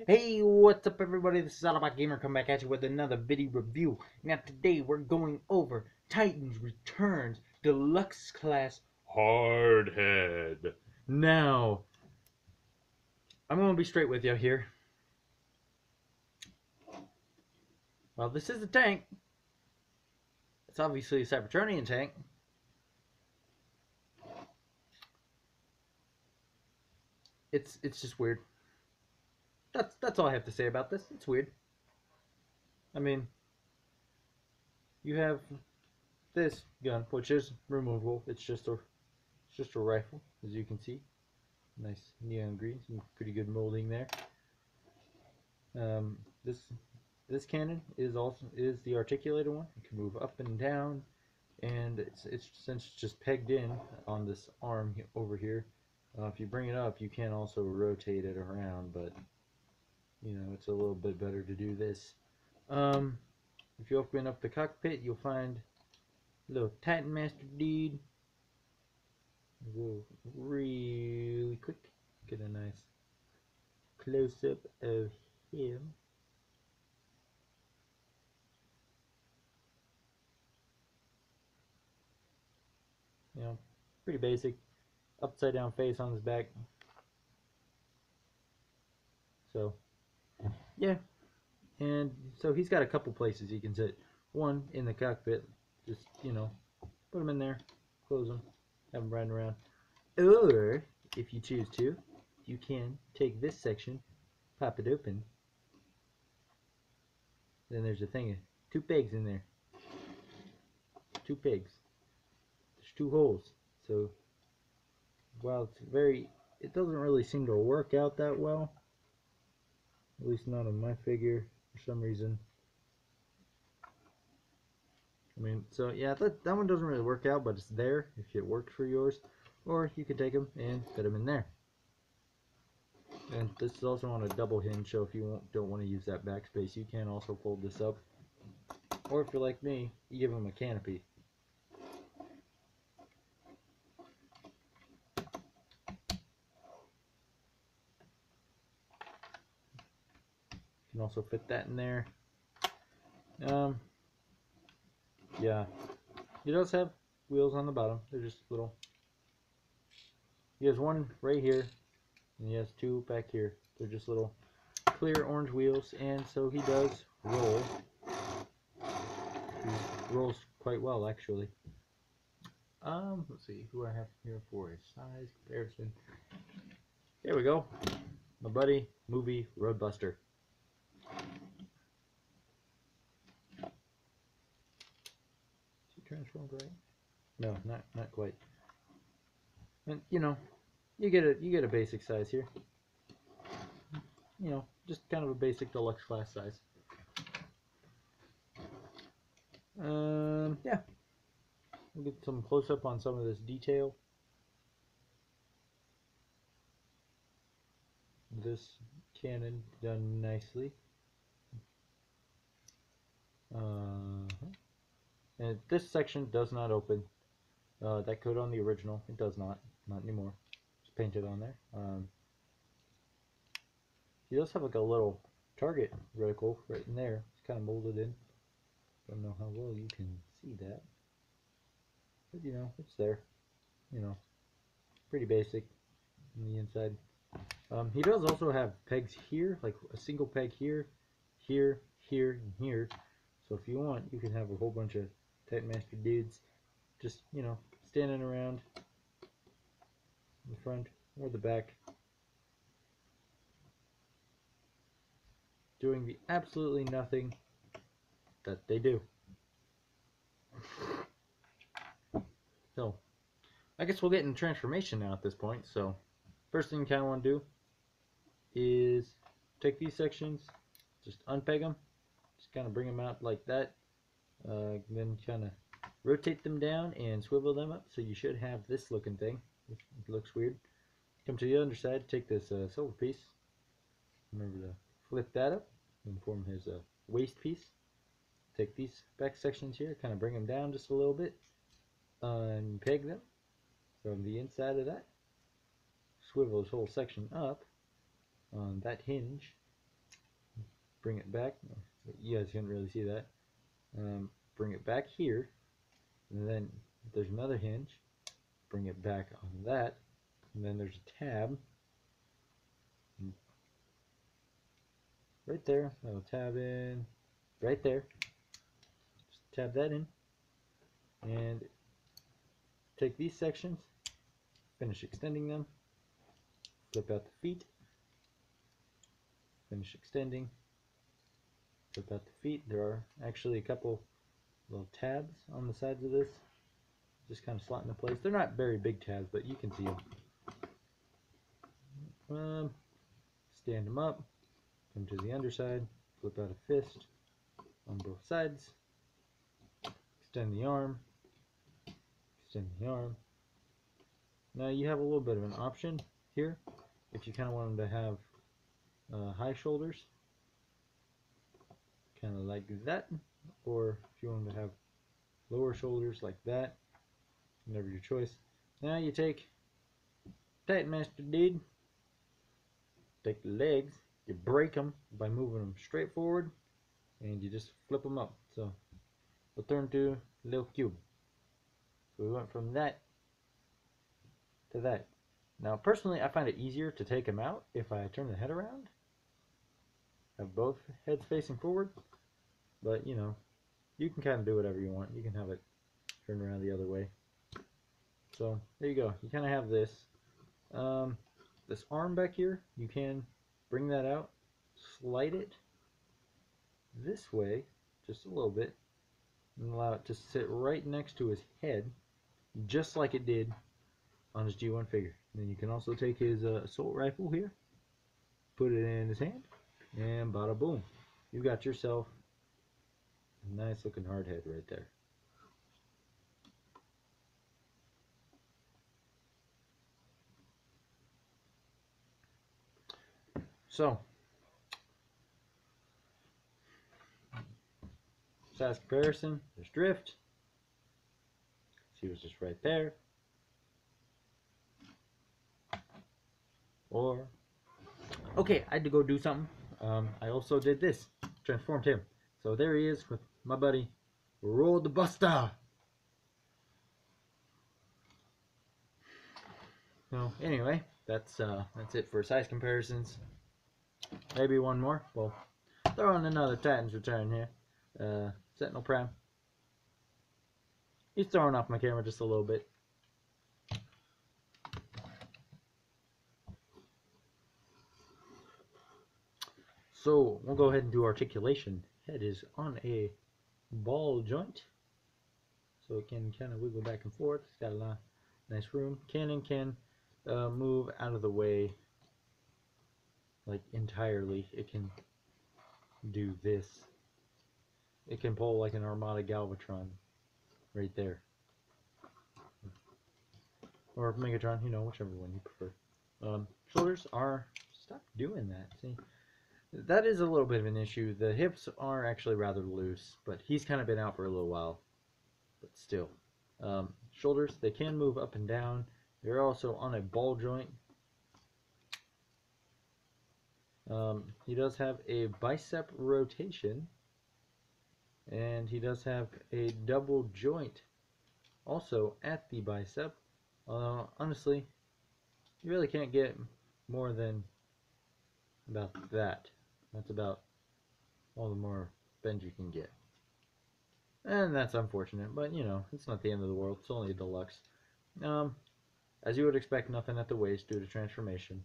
Hey, what's up everybody? This is Autobot Gamer come back at you with another video review. Now today we're going over Titans Returns Deluxe Class Hardhead. Now, I'm going to be straight with you here. Well, this is a tank. It's obviously a Cybertronian tank. It's just weird. That's all I have to say about this. It's weird. I mean, you have this gun, which is removable. It's just a rifle, as you can see. Nice neon green, some pretty good molding there. This cannon is the articulated one. It can move up and down, and it's since it's just pegged in on this arm over here. If you bring it up, you can also rotate it around, but you know it's a little bit better to do this. If you open up the cockpit, you'll find a little Titan Master dude. We'll really quick get a nice close-up of him. You know, pretty basic. Upside down face on his back. So, yeah. And so he's got a couple places he can sit. One, in the cockpit. Just, you know, put him in there. Close him. Have him riding around. Or, if you choose to, you can take this section, pop it open. Then there's a thing, 2 pegs in there. 2 pegs. There's 2 holes. So, while it doesn't really seem to work out that well. At least not on my figure, for some reason. I mean, so yeah, that one doesn't really work out, but it's there if it worked for yours. Or you could take them and fit them in there. And this is also on a double hinge, so if you don't want to use that backspace, you can also fold this up. Or if you're like me, you give them a canopy. You can also fit that in there. Yeah, he does have wheels on the bottom. They're just little. He has one right here, and he has 2 back here. They're just little clear orange wheels, and so he does roll. He rolls quite well, actually. Let's see who I have here for a size comparison. There we go. My buddy, Movie Roadbuster. Is he transformed right? No, not quite. And you know, you get a basic size here. You know, just kind of a basic deluxe class size. Yeah. We'll get some close up on some of this detail. This cannon done nicely. And this section does not open. That could on the original. It does not anymore. It's painted on there. He does have like a little target reticle right in there. It's kind of molded in. Don't know how well you can see that, but you know it's there. You know, pretty basic on the inside. He does also have pegs here, like a single peg here, here, here, and here. So if you want, you can have a whole bunch of Titan Master dudes just, you know, standing around in the front or the back, doing the absolutely nothing that they do. So, I guess we'll get in transformation now at this point. So, first thing you kind of want to do is take these sections, just unpeg them, just kind of bring them out like that, then kind of rotate them down and swivel them up, so you should have this looking thing. It looks weird. Come to the other side, take this silver piece, remember to flip that up and form his waist piece. Take these back sections here, kind of bring them down just a little bit, unpeg them from the inside of that, swivel this whole section up on that hinge, bring it back. You guys can't really see that. Bring it back here, and then there's another hinge. Bring it back on that, and then there's a tab right there. I'll tab in right there. Just tab that in, and take these sections, finish extending them, flip out the feet, finish extending, flip out the feet. There are actually a couple little tabs on the sides of this, just kind of slot into place. They're not very big tabs, but you can see them. Stand them up, come to the underside, flip out a fist on both sides, extend the arm, extend the arm. Now you have a little bit of an option here if you kind of want them to have high shoulders, kind of like that, or if you want them to have lower shoulders like that, whatever your choice. Now you take Titan Master Dude, take the legs, you break them by moving them straight forward, and you just flip them up. So we'll turn to a little cube. So we went from that to that. Now personally I find it easier to take them out if I turn the head around, have both heads facing forward, but you know, you can kind of do whatever you want. You can have it turned around the other way. So there you go. You kind of have this. This arm back here, you can bring that out, slide it this way just a little bit, and allow it to sit right next to his head, just like it did on his G1 figure. And then you can also take his assault rifle here, put it in his hand, and bada boom, you got yourself a nice looking hardhead right there. So, size comparison, there's drift. She was just right there. Or, okay, I had to go do something. I also did this, transformed him. So there he is with my buddy, Roll the Buster. So anyway, that's it for size comparisons. Maybe one more. Well, throw in another Titan's Return here. Sentinel Prime. He's throwing off my camera just a little bit. So we'll go ahead and do articulation. Head is on a ball joint, so it can kind of wiggle back and forth. It's got a lot of nice room. Cannon can move out of the way like entirely. It can do this. It can pull like an Armada Galvatron right there, or Megatron, you know, whichever one you prefer. Shoulders are, stop doing that. See, that is a little bit of an issue. The hips are actually rather loose, but he's kind of been out for a little while, but still. Shoulders, they can move up and down. They're also on a ball joint. He does have a bicep rotation, and he does have a double joint also at the bicep. Honestly, you really can't get more than about that. That's about all the more bend you can get. And that's unfortunate, but you know, it's not the end of the world. It's only a deluxe. As you would expect, nothing at the waist due to transformation.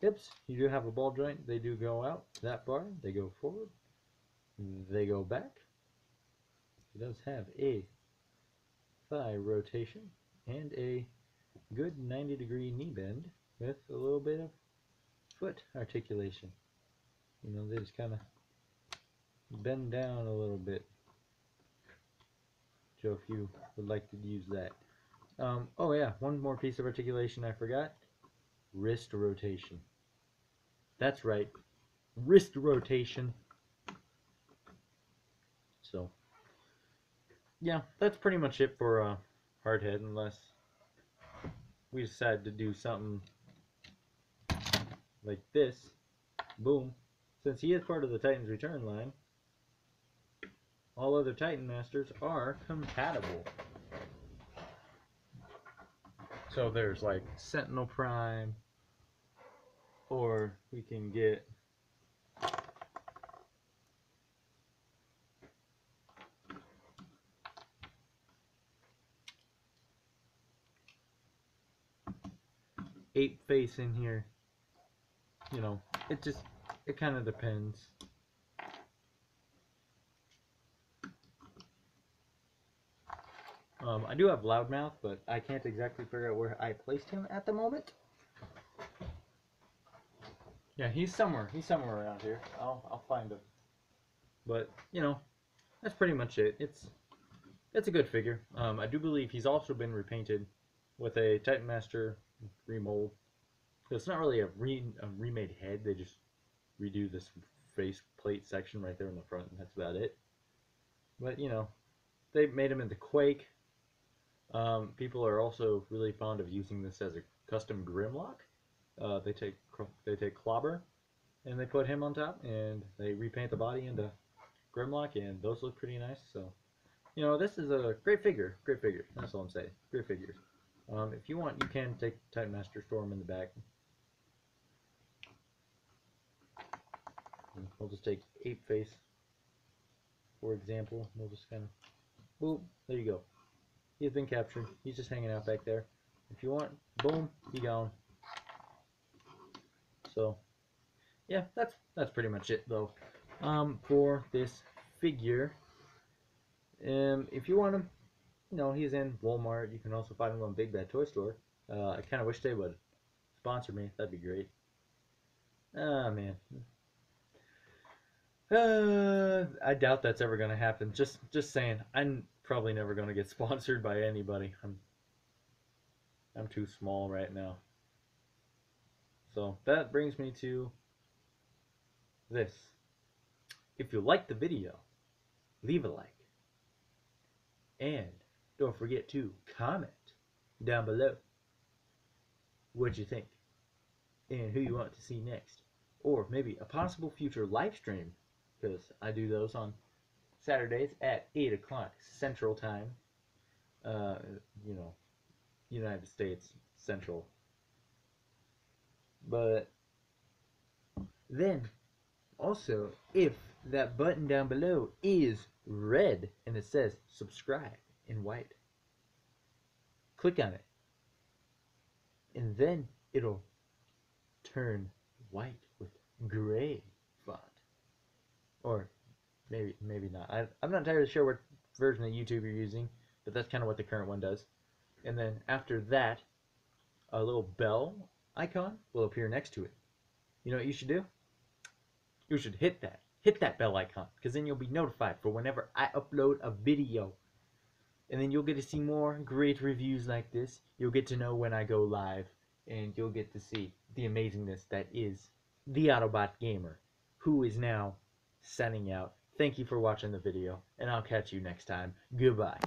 Hips, you do have a ball joint. They do go out that far. They go forward. They go back. He does have a thigh rotation and a good 90-degree knee bend with a little bit of foot articulation. You know, they just kind of bend down a little bit. So if you would like to use that. Oh yeah, one more piece of articulation I forgot. Wrist rotation. That's right. Wrist rotation. So, yeah, that's pretty much it for Hardhead, unless we decide to do something like this. Boom. since he is part of the Titans Return line, all other Titan Masters are compatible. So there's like Sentinel Prime, or we can get Ape Face in here. You know, it kind of depends. I do have Loudmouth, but I can't exactly figure out where I placed him at the moment. Yeah, he's somewhere around here. I'll find him. But you know, that's pretty much it. It's a good figure. I do believe he's also been repainted with a Titan Master remold. It's not really a remade head. They just redo this face plate section right there in the front, and that's about it. But you know, they made him into Quake. People are also really fond of using this as a custom Grimlock. They take Clobber and they put him on top, and they repaint the body into Grimlock, and those look pretty nice. So, you know, this is a great figure. Great figure. That's all I'm saying. Great figures. If you want, you can take Titan Master Storm in the back. We'll just take Ape Face, for example. We'll just kind of, boom, there you go. He's been captured. He's just hanging out back there. If you want, boom, he gone. So, yeah, that's pretty much it though. For this figure, if you want him, you know, he's in Walmart. You can also find him on Big Bad Toy Store. I kind of wish they would sponsor me. That'd be great. Ah, man. I doubt that's ever gonna happen. Just saying. I'm probably never gonna get sponsored by anybody. I'm too small right now. So that brings me to this. If you liked the video, leave a like. And don't forget to comment down below what you think and who you want to see next. Or maybe a possible future live stream, because I do those on Saturdays at 8 o'clock Central Time. You know, United States Central. But then, also, if that button down below is red and it says subscribe in white, click on it. And then it'll turn white with gray font. Or maybe not. I'm not entirely sure what version of YouTube you're using, but that's kind of what the current one does. And then after that, a little bell icon will appear next to it. You know what you should do? You should hit that bell icon, because then you'll be notified for whenever I upload a video. And then you'll get to see more great reviews like this. You'll get to know when I go live, and you'll get to see the amazingness that is the Autobot Gamer, who is now signing out. Thank you for watching the video, and I'll catch you next time. Goodbye.